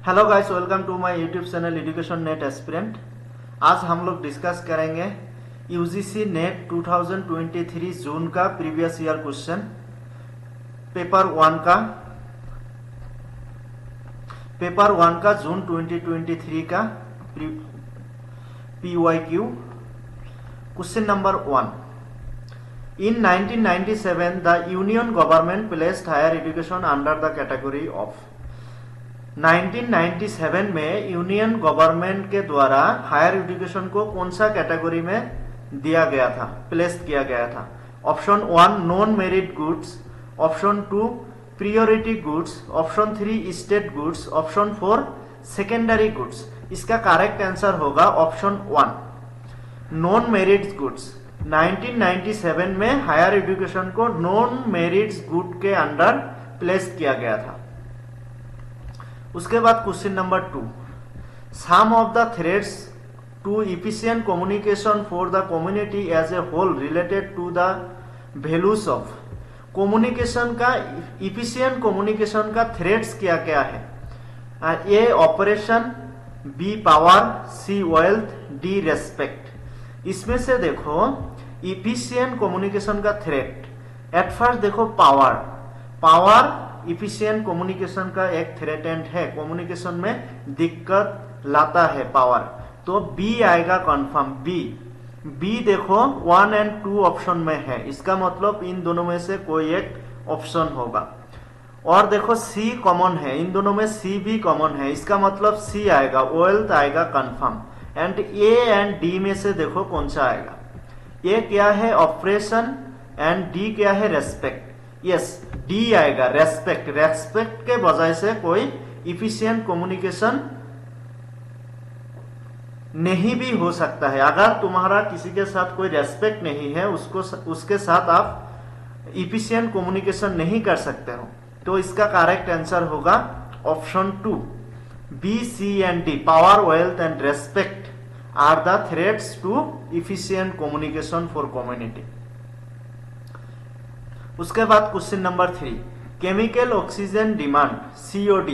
Hello guys, welcome to my YouTube channel education net aspirant. आज हम लोग discuss करेंगे यूजीसी नेट 2023 जून का previous year question paper one का जून 2023 का PYQ। Question number 1। In 1997, the Union government placed higher education under the category of 1997 में union government के द्वारा हायर एजुकेशन को कौन सा कैटेगरी में दिया गया था, प्लेस किया गया था? Option 1 non merit goods, option 2 priority goods, option 3 state goods, option 4 secondary goods. इसका करेक्ट आंसर होगा ऑप्शन 1 नॉन मेरिट गुड्स। 1997 में हायर एजुकेशन को नॉन मेरिट गुड के अंडर प्लेस किया गया था। उसके बाद question number 2। Some of the threads to efficient communication for the community as a whole related to the values of. Communication का, efficient communication का थ्रेड्स क्या क्या है? ए ऑपरेशन, बी पावर, सी वेल्थ, डी रेस्पेक्ट। इसमें से देखो इफिशिएंट कम्युनिकेशन का thread, eight first देखो पावर इफिशिएंट कम्युनिकेशन का एक थ्रेटेंट है, कम्युनिकेशन में दिक्कत लाता है पावर, तो बी आएगा कंफर्म। बी देखो 1 और 2 ऑप्शन में है, इसका मतलब इन दोनों में से कोई एक ऑप्शन होगा। और देखो सी कॉमन है, इन दोनों में सी भी कॉमन है, इसका मतलब सी आएगा, वेल्थ आएगा confirm. And A and D में से देखो कौन सा आएगा? ए क्या है? ऑपरेशन, एंड डी क्या है? रेस्पेक्ट। यस, डी आएगा, रेस्पेक्ट। रेस्पेक्ट के वजह से कोई इफिशिएंट कम्युनिकेशन नहीं भी हो सकता है। अगर तुम्हारा किसी के साथ कोई रेस्पेक्ट नहीं है, उसके साथ आप इफिशिएंट कम्युनिकेशन नहीं कर सकते हो। तो इसका करेक्ट आंसर होगा option 2 B, C and D. Power, wealth and respect are the threads to efficient communication for community. उसके बाद question number 3। Chemical oxygen demand COD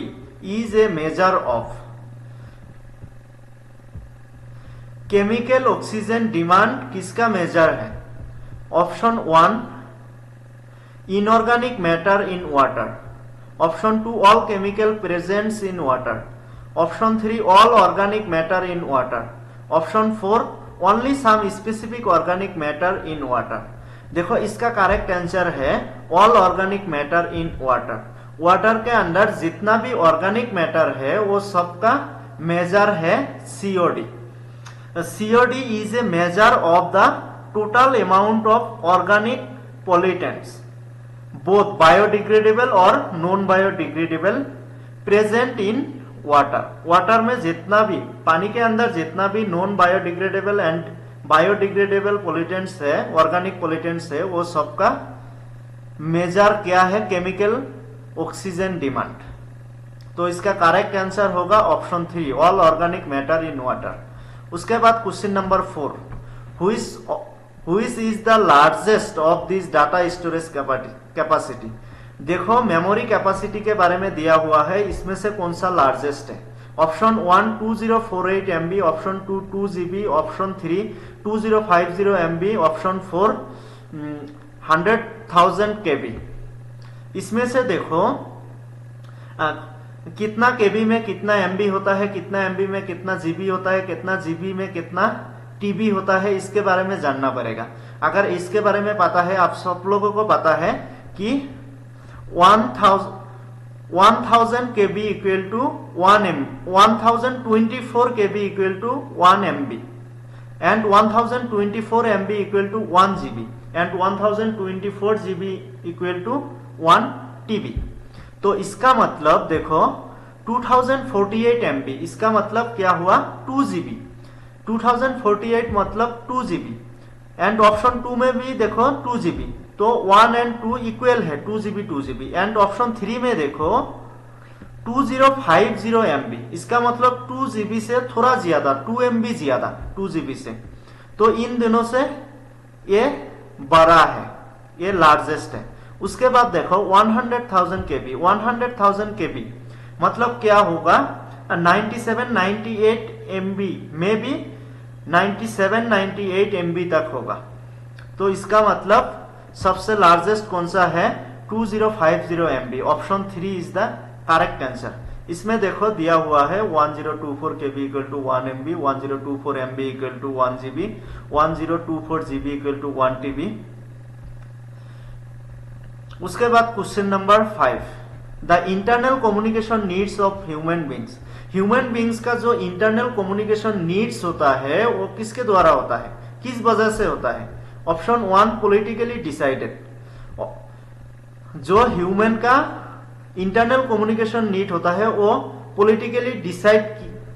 is a major of. Chemical oxygen demand किसका measure है? Option 1 inorganic matter in water, option 2 all chemical presents in water, option 3 all organic matter in water, option 4 only some specific organic matter in water. देखो इसका correct answer है all organic matter in water. Water के अंदर जितना भी organic matter है वो सबका मेजर है COD। COD is a major of the total amount of organic pollutants, both biodegradable और non biodegradable, present in water. Water में जितना भी, पानी के अंदर जितना भी non biodegradable and biodegradable pollutants है, ऑर्गेनिक पॉल्यूटेंट्स है, वो सबका मेजर क्या है? Chemical oxygen demand. तो इसका करेक्ट आंसर होगा option 3 all organic matter in water. उसके बाद question number 4। Which is the largest of this data storage capacity. देखो मेमोरी कैपेसिटी के बारे में दिया हुआ है, इसमें से कौन सा लार्जेस्ट है? Option 1 2048 MB, option 2 2 GB, option 3 2050 MB, option 4 100,000 KB। इसमें से देखो कितना KB में कितना MB होता है, कितना MB में कितना GB होता है, कितना GB में कितना TB होता है, इसके बारे में जानना पड़ेगा। अगर इसके बारे में पता है, आप सब लोगों को पता है कि 1000 KB equal to 1 MB, 1024 KB equal to 1 MB, and 1024 MB equal to 1 GB, and 1024 GB equal to 1 TB। तो इसका मतलब देखो 2048 MB, इसका मतलब क्या हुआ? 2 GB। 2048 मतलब 2 GB, एंड ऑप्शन 2 में भी देखो 2 GB, तो 1 और 2 इक्वल है, 2 GB 2 GB। एंड ऑप्शन 3 में देखो 2050 MB, इसका मतलब 2 GB से थोड़ा ज्यादा, 2 MB ज्यादा 2 GB से। तो इन दोनों से ये बड़ा है, ये लार्जेस्ट है। उसके बाद देखो 100,000 kb, 100,000 kb मतलब क्या होगा? 9798 MB में भी 9798 MB तक होगा। तो इसका मतलब सबसे लार्जेस्ट कौन सा है? 2050 MB। Option 3 is the correct answer. इसमें देखो दिया हुआ है 1024 KB equal to 1 MB, 1024 MB equal to 1 GB, 1024 GB equal to 1 TB। उसके बाद question number 5, the internal communication needs of human beings. Human beings का जो इंटरनल कम्युनिकेशन नीड्स होता है वो किसके द्वारा होता है, किस वजह से होता है? Option 1 politically decided. जो ह्यूमन का इंटरनल कम्युनिकेशन नीड होता है वो पॉलिटिकली डिसाइड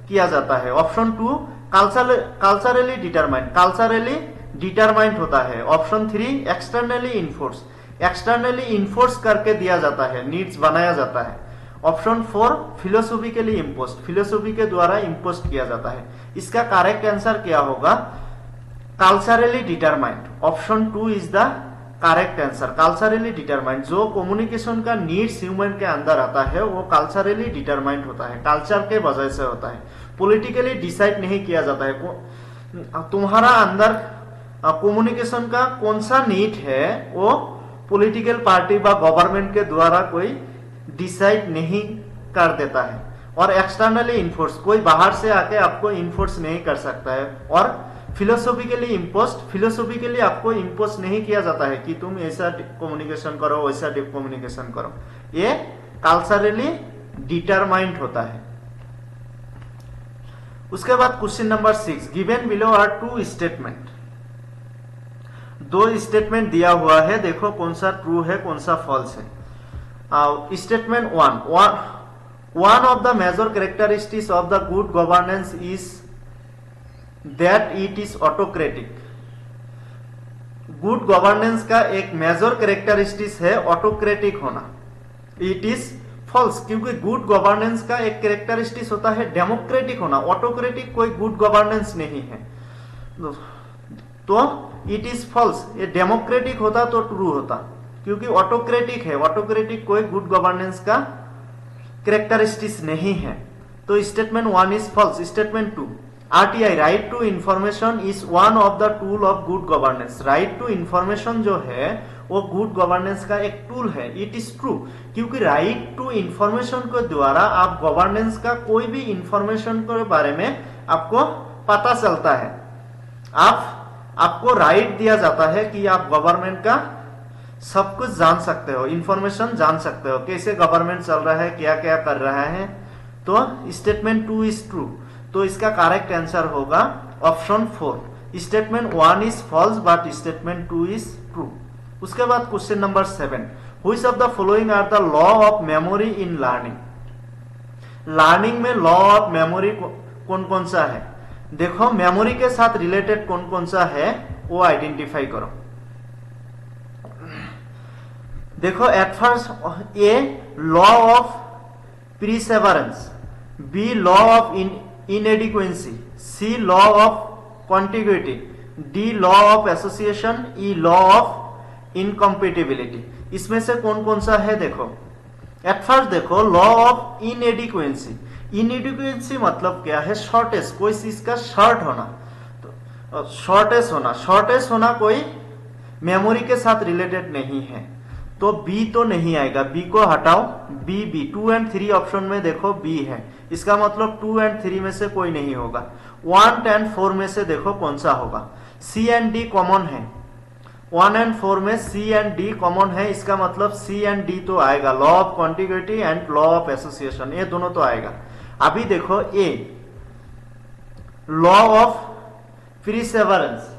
किया जाता है। ऑप्शन 2 कल्चरली डिटरमाइंड होता है। ऑप्शन 3 एक्सटर्नली इन्फोर्स करके दिया जाता है, नीड्स बनाया जाता है। ऑप्शन 4 फिलोसॉफिकली इम्पोज्ड, फिलोसॉफी के द्वारा इम्पोज्ड किया जाता है। इसका करेक्ट आंसर क्या होगा? Culturally determined. Option 2 is the correct answer. Culturally determined, जो कम्युनिकेशन का नीड्स ह्यूमन के अंदर आता है वो कल्चरली डिटरमाइंड होता है, कल्चर के वजह से होता है। पॉलिटिकली डिसाइड नहीं किया जाता है। तुम्हारा अंदर कम्युनिकेशन का कौन सा नीड है वो पॉलिटिकल पार्टी व गवर्नमेंट के द्वारा कोई डिसाइड नहीं कर देता है। और एक्सटर्नली इन्फोर्स, कोई बाहर से आके आपको इन्फोर्स नहीं कर सकता है। और फिलोसॉफिकली इम्पोज्ड, फिलोसॉफिकली आपको इम्पोज नहीं किया जाता है कि तुम ऐसा कम्युनिकेशन करो वैसा कम्युनिकेशन करो, ये कल्चरली डिटरमाइंड होता है। उसके बाद question number 6, given below are 2 statement. 2 statement दिया हुआ है, देखो कौन सा ट्रू है कौन सा फॉल्स है। Statement 1, one of the major characteristics of the good governance is that it is autocratic। Good governance का एक मेजर कैरेक्टरिस्टिक्स है ऑटोक्रेटिक होना। इट इज फॉल्स, क्योंकि गुड गवर्नेंस का एक कैरेक्टरिस्टिक्स होता है डेमोक्रेटिक होना। ऑटोक्रेटिक कोई गुड गवर्नेंस नहीं है, तो इट इज फॉल्स। ये डेमोक्रेटिक होता तो ट्रू होता, क्योंकि ऑटोक्रेटिक है। ऑटोक्रेटिक कोई गुड गवर्नेंस का कैरेक्टरिस्टिक्स नहीं है। तो statement 1 is false. Statement 2, RTI right to information is one of the tool of good governance. Right to information जो है वो गुड गवर्नेंस का एक टूल है। इट इज ट्रू, क्योंकि राइट टू इंफॉर्मेशन के द्वारा आप गवर्नेंस का कोई भी इंफॉर्मेशन के बारे में आपको पता चलता है। आपको राइट दिया जाता है कि आप गवर्नमेंट का सब कुछ जान सकते हो, इंफॉर्मेशन जान सकते हो, कैसे गवर्नमेंट चल रहा है, क्या क्या कर रहा है। तो स्टेटमेंट 2 इज ट्रू। तो इसका करेक्ट आंसर होगा option 4। Statement 1 is false but statement 2 is true. उसके बाद question number 7, which of the following are the law of memory in learning. Learning में लॉ ऑफ मेमोरी कौन कौन सा है? देखो मेमोरी के साथ रिलेटेड कौन कौन सा है वो आइडेंटिफाई करो। देखो at first, A law of perseverance, B law of inadequacy, C law of contiguity, D law of association, E law of incompatibility. इसमें से कौन कौन सा है? देखो एट फर्स्ट देखो लॉ ऑफ इनएडिक्वेंसी। इनएडिक्वेंसी मतलब क्या है? शॉर्टेज, कोई चीज का शॉर्ट होना। तो शॉर्टेज होना कोई मेमोरी के साथ रिलेटेड नहीं है, तो बी तो नहीं आएगा। बी को हटाओ, बी 2 और 3 ऑप्शन में देखो बी है, इसका मतलब 2 और 3 में से कोई नहीं होगा। 1 और 4 में से देखो कौन सा होगा। सी एंड डी कॉमन है, 1 और 4 में सी एंड डी कॉमन है, इसका मतलब सी एंड डी तो आएगा। Law of contiguity and law of association, ये दोनों तो आएगा। अभी देखो A law of perseverance.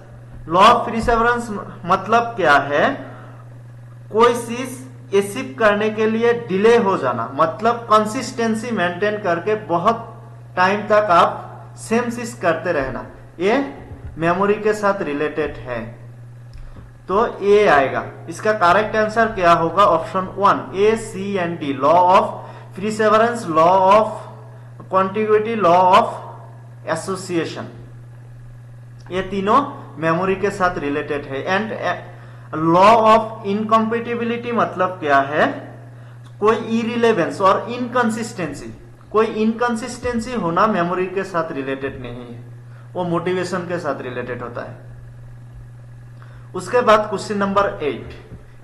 Law of perseverance मतलब क्या है? कोई चीज अचीव करने के लिए डिले हो जाना, मतलब कंसिस्टेंसी मेंटेन करके बहुत टाइम तक आप सेम चीज करते रहना, ये मेमोरी के साथ रिलेटेड है, तो ए आएगा। इसका करेक्ट आंसर क्या होगा? Option 1, A, C and D. Law of perseverance, law of contiguity, law of association, ये तीनों मेमोरी के साथ रिलेटेड है। एंड लॉ ऑफ इनकम्पेटिबिलिटी मतलब क्या है? कोई इरिलेवेंस और इनकंसिस्टेंसी, कोई इनकंसिस्टेंसी होना मेमोरी के साथ रिलेटेड नहीं है, वो मोटिवेशन के साथ रिलेटेड होता है। उसके बाद question number 8,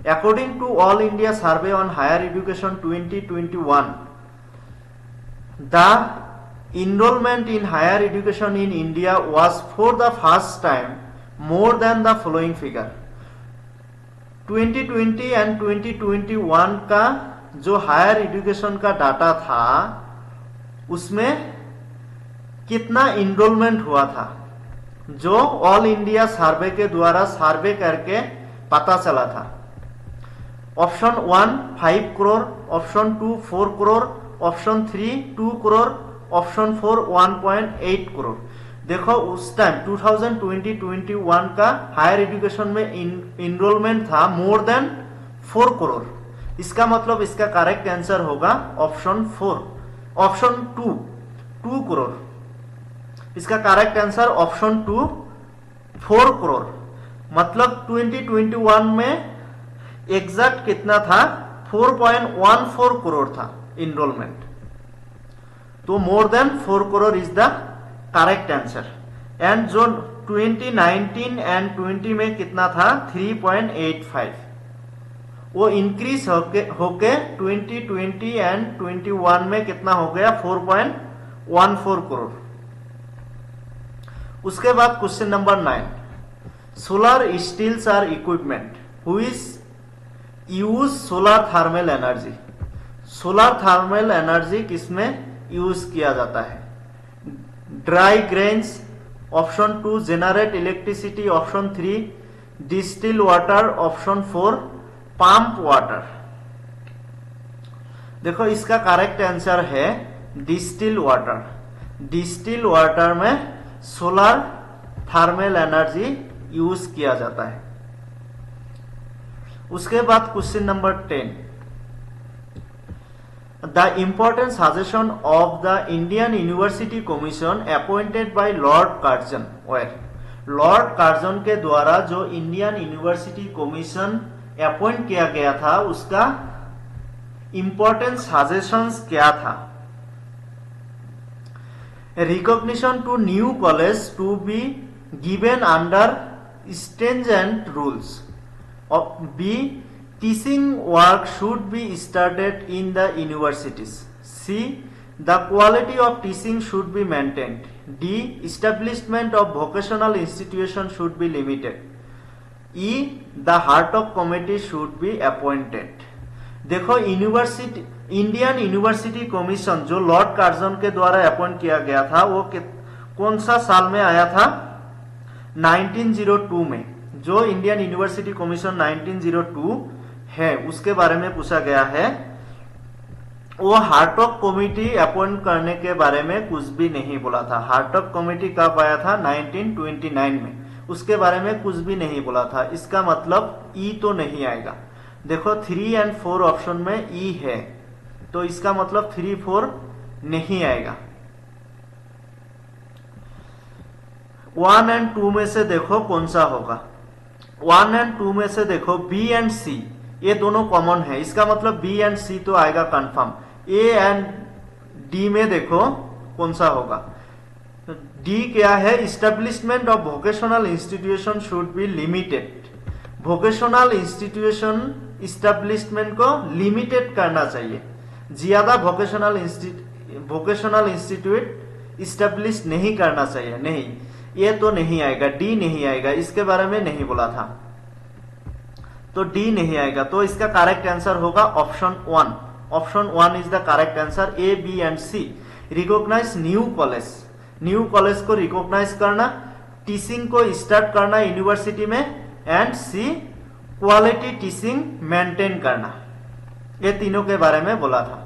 according to all India survey on higher education 2021, the enrollment in higher education in India was for the first time more than the following figure। 2020 and 2021 का जो हायर एजुकेशन का data था उसमें कितना enrolment हुआ था, जो all India सर्वे के द्वारा सर्वे करके पता चला था। Option 1 5 crore, option 2 4 crore, option 3 2 crore, option 4 1.8 crore. देखो उस टाइम 2020-21 का हायर एजुकेशन में इनरोलमेंट था मोर देन 4 करोड़। इसका मतलब इसका करेक्ट आंसर होगा ऑप्शन 4, ऑप्शन 2 करोड़। इसका करेक्ट आंसर ऑप्शन 2 4 करोड़। मतलब 2021 में एग्जैक्ट कितना था, 4.14 करोड़ था इनरोलमेंट। तो more than 4 crore is the correct answer. And जो 2019 एंड 20 में कितना था 3.85, वो इंक्रीज होके 2020 एंड 21 में कितना हो गया 4.14 करोड़। उसके बाद question number 9, solar stills are equipment which use solar thermal energy. Solar thermal energy किसमें यूज किया जाता है? Dry grains, option 2 generate electricity, option 3 distil water, option 4 pump water. देखो इसका करेक्ट आंसर है डिस्टिल वाटर। डिस्टिल वाटर में solar thermal energy use किया जाता है। उसके बाद question number 10, the important suggestion of the Indian University Commission appointed by Lord Curzon were। Lord Curzon के द्वारा जो इंडियन यूनिवर्सिटी कमीशन अपॉइंट किया गया था उसका इंपॉर्टेंट सजेशंस क्या था? Recognition to new college to be given under stringent rules. B teaching work should be started in the universities। C, the quality of teaching should be maintained। D, establishment of vocational institution should be limited। E, the Hartog committee should be appointed। देखो university Indian university commission जो Lord Curzon के द्वारा appoint किया गया था वो कौन सा साल में आया था? 1902 में। जो इंडियन यूनिवर्सिटी कमीशन 1902 है उसके बारे में पूछा गया है। वो हार्टॉग कमेटी अपॉइंट करने के बारे में कुछ भी नहीं बोला था। हार्टॉग कमेटी कब आया था? 1929 में। उसके बारे में कुछ भी नहीं बोला था। इसका मतलब ई तो नहीं आएगा। देखो 3 एंड 4 ऑप्शन में ई है, तो इसका मतलब 3 4 नहीं आएगा। 1 एंड 2 में से देखो कौन सा होगा। 1 एंड 2 में से देखो बी एंड सी, ये दोनों कॉमन है। इसका मतलब बी एंड सी तो आएगा कंफर्म। ए एंड डी में देखो कौन सा होगा। डी क्या है? Establishment of vocational institution should be limited. Vocational institution establishment को लिमिटेड करना चाहिए। ज्यादा वोकेशनल इंस्टीट्यूट इस्टेब्लिश नहीं करना चाहिए। नहीं, ये तो नहीं आएगा। डी नहीं आएगा, इसके बारे में नहीं बोला था, तो डी नहीं आएगा। तो इसका करेक्ट आंसर होगा option 1। Option 1 is the correct answer. A, B and C. Recognise new college, new college को रिकॉग्नाइज करना, टीचिंग को स्टार्ट करना यूनिवर्सिटी में, and C quality teaching maintain करना। ये तीनों के बारे में बोला था।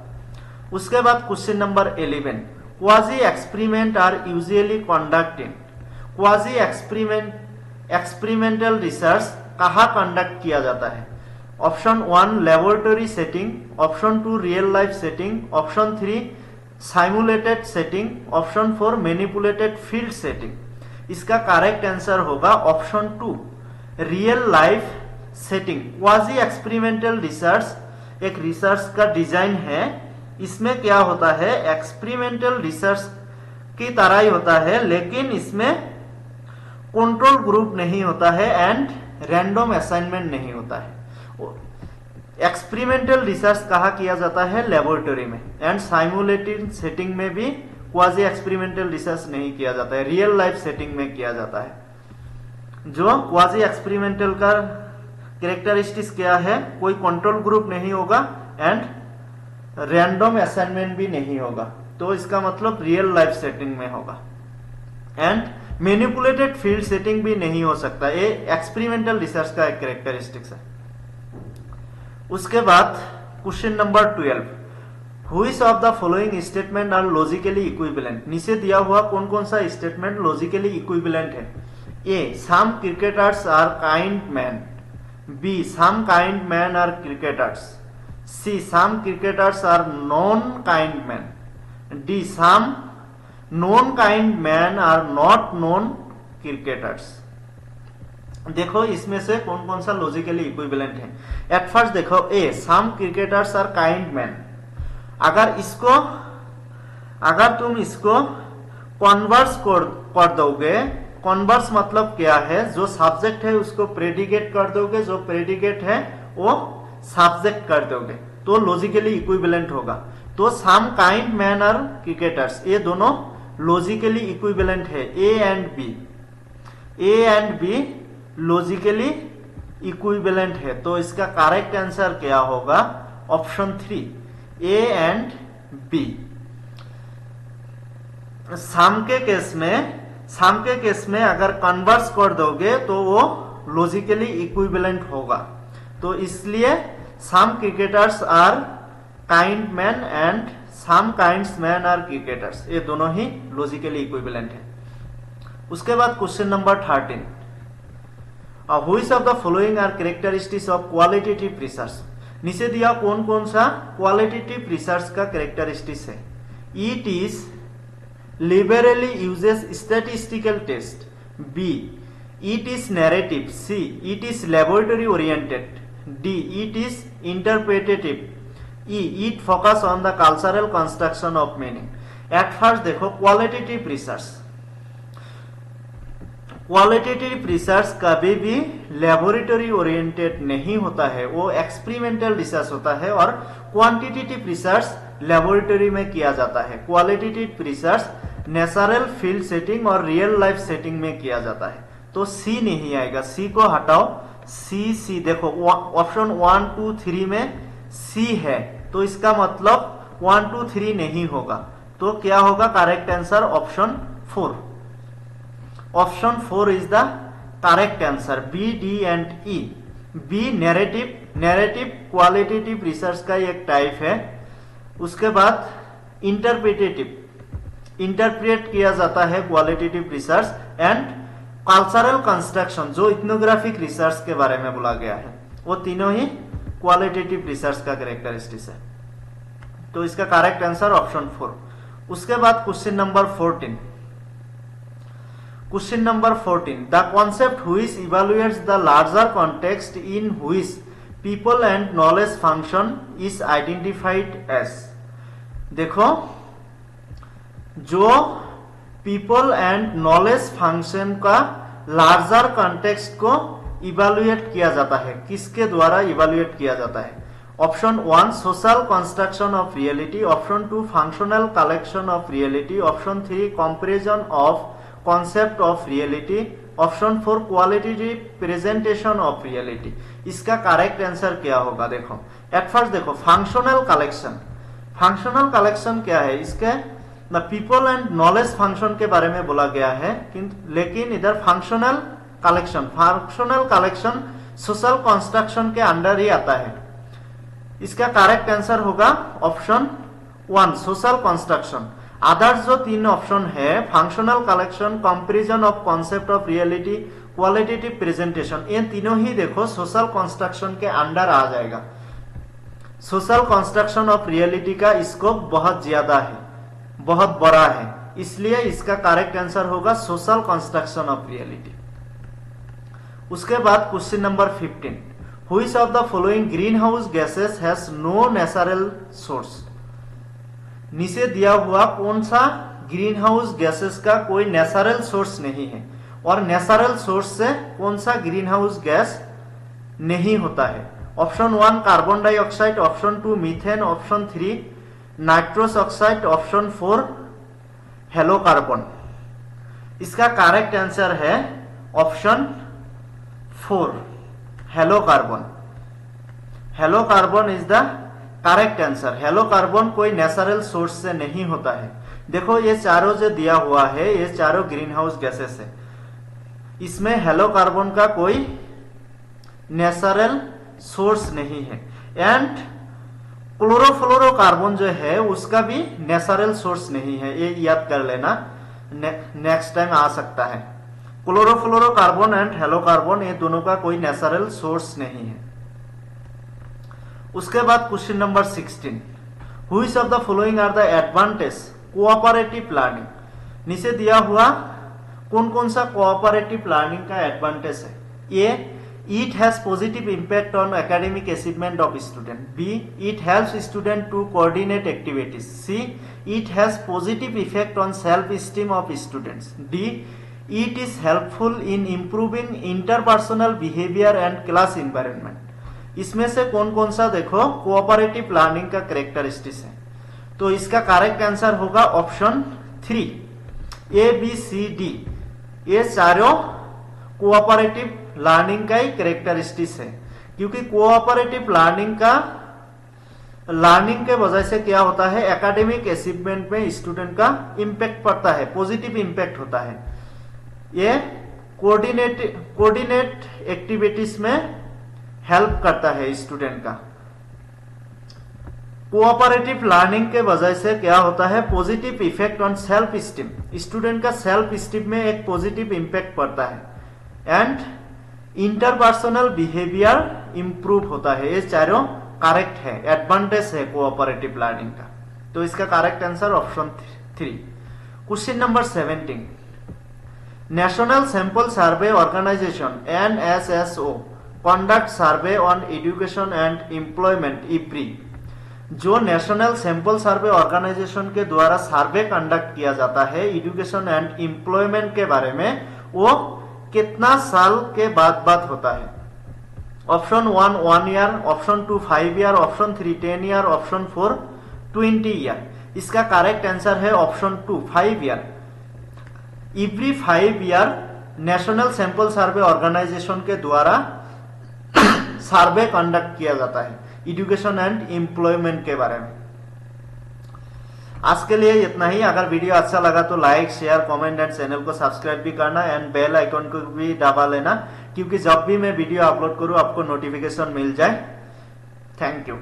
उसके बाद question number 11, quasi experiment are usually conducted. Quasi experimental research कहाँ कंडक्ट किया जाता है? Option 1 laboratory setting, option 2 real life setting, option 3 simulated setting, option 4 manipulated field setting. इसका करेक्ट आंसर होगा option 2 real life setting. Quasi experimental research एक research का design है इसमें क्या होता है, एक्सपेरिमेंटल रिसर्च की तरह ही होता है, लेकिन इसमें कंट्रोल ग्रुप नहीं होता है एंड रैंडम असाइनमेंट नहीं होता है। एक्सपेरिमेंटल रिसर्च कहाँ किया जाता है, लेबोरेटरी में, एंड साइमुलेटेड सेटिंग में भी क्वाजी एक्सपेरिमेंटल रिसर्च नहीं किया जाता है, रियल लाइफ सेटिंग में किया जाता है। जो क्वाजी एक्सपेरिमेंटल का कैरेक्टरिस्टिक्स क्या है, कोई कंट्रोल ग्रुप नहीं होगा एंड रैंडम असाइनमेंट भी नहीं होगा, तो इसका मतलब रियल लाइफ सेटिंग में होगा, एंड मैनिपुलेटेड फील्ड सेटिंग भी नहीं हो सकता। ये एक्सपेरिमेंटल रिसर्च का एक कैरेक्टरिस्टिक्स है। उसके बाद question number 12, which of the following statement are logically equivalent. नीचे दिया हुआ कौन कौन सा स्टेटमेंट लॉजिकली इक्विवेलेंट है। A, some cricketers are kind man. B, some kind man are cricketers. C, some cricketers are non kind man. D, some non kind man are not non cricketers. देखो इसमें से कौन कौन सा logically equivalent है। At first देखो, A, some cricketers are kind man. अगर तुम इसको कॉन्वर्स कर दोगे, कॉन्वर्स मतलब क्या है, जो सब्जेक्ट है उसको प्रेडिकेट कर दोगे, जो प्रेडिकेट है वो सब्जेक्ट कर दोगे, तो लॉजिकली इक्विवेलेंट होगा। तो some kind man are cricketers, ये दोनों लॉजिकली इक्विवेलेंट है। A and B logically equivalent है, तो इसका करेक्ट आंसर क्या होगा, option 3, A and B. Some के केस में अगर कन्वर्स कर दोगे तो वो लॉजिकली इक्विवेलेंट होगा, तो इसलिए some cricketers are kind man and some kinds man are cricketers, ये दोनों ही लॉजिकली इक्विवेलेंट है। उसके बाद question number 13, which of the following are characteristics of qualitative research. नीचे दिया कौन कौन सा क्वालिटेटिव रिसर्च का कैरेक्टरिस्टिक्स है। It is liberally uses statistical test. B, it is narrative. C, it is laboratory oriented. D, it is interpretative. E, it focus on the cultural construction of meaning. Eight first देखो qualitative research, qualitative research कभी भी laboratory oriented नहीं होता है, वो experimental research होता है, और क्वांटिटेटिव रिसर्च लेबोरेटरी में किया जाता है। Qualitative research natural field setting और रियल लाइफ सेटिंग में किया जाता है, तो सी नहीं आएगा, सी को हटाओ। सी देखो ऑप्शन 1, 2, 3 में सी है, तो इसका मतलब 1, 2, 3 नहीं होगा, तो क्या होगा correct answer, option 4। Option 4 is the correct answer, B, D and E. B narrative qualitative research का एक टाइप है। उसके बाद इंटरप्रेट किया जाता है qualitative research, and cultural construction जो इथनोग्राफिक रिसर्च के बारे में बोला गया है, वो तीनों ही क्वालिटेटिव रिसर्च का कैरेक्टरिस्टिक्स है, तो इसका करेक्ट आंसर ऑप्शन 4। उसके बाद question number 14, the concept which evaluates the larger context in which people and knowledge function is identified as। देखो जो people and knowledge function का लार्जर कॉन्टेक्स्ट को इवेल्युएट किया जाता है, किसके द्वारा इवेल्युएट किया जाता है। Option 1 social construction of reality. Option 2 functional collection of reality. Option 3 comparison of concept of reality. Option 4 qualitative presentation of reality. इसका करेक्ट आंसर क्या होगा, देखो एट फर्स्ट देखो फंक्शनल कलेक्शन। फंक्शनल कलेक्शन क्या है, इसके पीपल एंड नॉलेज फंक्शन के बारे में बोला गया है, लेकिन इधर फंक्शनल कलेक्शन सोशल कंस्ट्रक्शन के अंडर ही आता है। इसका करेक्ट आंसर होगा ऑप्शन 1 सोशल कंस्ट्रक्शन। अदर्स जो 3 ऑप्शन है functional collection, comparison of concept of reality, qualitative presentation, ये तीनों ही देखो सोशल कंस्ट्रक्शन के अंडर आ जाएगा। सोशल कंस्ट्रक्शन ऑफ रियलिटी का स्कोप बहुत ज्यादा है, बहुत बड़ा है, इसलिए इसका करेक्ट आंसर होगा सोशल कंस्ट्रक्शन ऑफ रियलिटी। उसके बाद question number 15, which of the following green house gases has no natural source. नीचे दिया हुआ कौन सा ग्रीन हाउस गैसेस का कोई नेचुरल सोर्स नहीं है, और नेचुरल सोर्स से कौन सा ग्रीन हाउस गैस नहीं होता है? Option 1 carbon dioxide, option 2 methane, option 3 nitrous oxide, option 4 halocarbon. इसका करेक्ट आंसर है option 4 halocarbon. Halocarbon is the correct answer. Halocarbon कोई नेचुरल सोर्स से नहीं होता है। देखो ये चारों जो दिया हुआ है ये चारों ग्रीन हाउस गैसेस है, इसमें हेलोकार्बन का कोई नेचुरल सोर्स नहीं है। एंड क्लोरोफ्लोरोकार्बन जो है उसका भी नेचुरल सोर्स नहीं है, ये याद कर लेना, नेक्स्ट टाइम आ सकता है। क्लोरोफ्लोरोकार्बन एंड हेलोकार्बन ये दोनों का कोई नेचुरल सोर्स नहीं है। उसके बाद question number 16, which of the following are the advantage cooperative planning. नीचे दिया हुआ कौन कौन सा कोऑपरेटिव प्लानिंग का एडवांटेज है? ए, it has positive impact on academic achievement of student. B, it helps student to coordinate activities. C, it has positive effect on self esteem of students. D, it is helpful in improving interpersonal behavior and class environment. इसमें से कौन कौन सा देखो cooperative planning का characteristics है? तो इसका करेक्ट आंसर होगा option 3 A B C D. ये चारों कोऑपरेटिव लर्निंग का ही कैरेक्टरिस्टिक्स है, क्योंकि कोऑपरेटिव लर्निंग के वजह से क्या होता है एकेडमिक अचीवमेंट में स्टूडेंट का इंपैक्ट पड़ता है, पॉजिटिव इंपैक्ट होता है। ये कोऑर्डिनेट एक्टिविटीज में हेल्प करता है स्टूडेंट का। कोऑपरेटिव लर्निंग के वजह से क्या होता है positive effect on self esteem, student का सेल्फ स्टीम में एक पॉजिटिव इंपैक्ट पड़ता है। एंड इंटरपर्सनल बिहेवियर इंप्रूव होता है। ये चारों करेक्ट है, एडवांटेज है कोऑपरेटिव लर्निंग का। तो इसका correct answer option 3। Question number 17, national sample survey organisation NSSO conduct survey on education and employment इप्री। जो नेशनल सैंपल सर्वे ऑर्गेनाइजेशन के द्वारा सर्वे कंडक्ट किया जाता है एजुकेशन एंड एम्प्लॉयमेंट के बारे में, वो कितना साल के बाद होता है? Option 1 1 year, option 2 5 year, option 3 10 year, option 4 20 year. इसका करेक्ट आंसर है option 2 5 year. Every 5 year national sample survey organisation के द्वारा सर्वे कंडक्ट किया जाता है एजुकेशन एंड एम्प्लॉयमेंट के बारे में। आज के लिए इतना ही। अगर वीडियो अच्छा लगा तो like share comment and channel को सब्सक्राइब भी करना एंड बेल आइकन को भी दबा लेना, क्योंकि जब भी मैं वीडियो अपलोड करूं आपको नोटिफिकेशन मिल जाए। Thank you.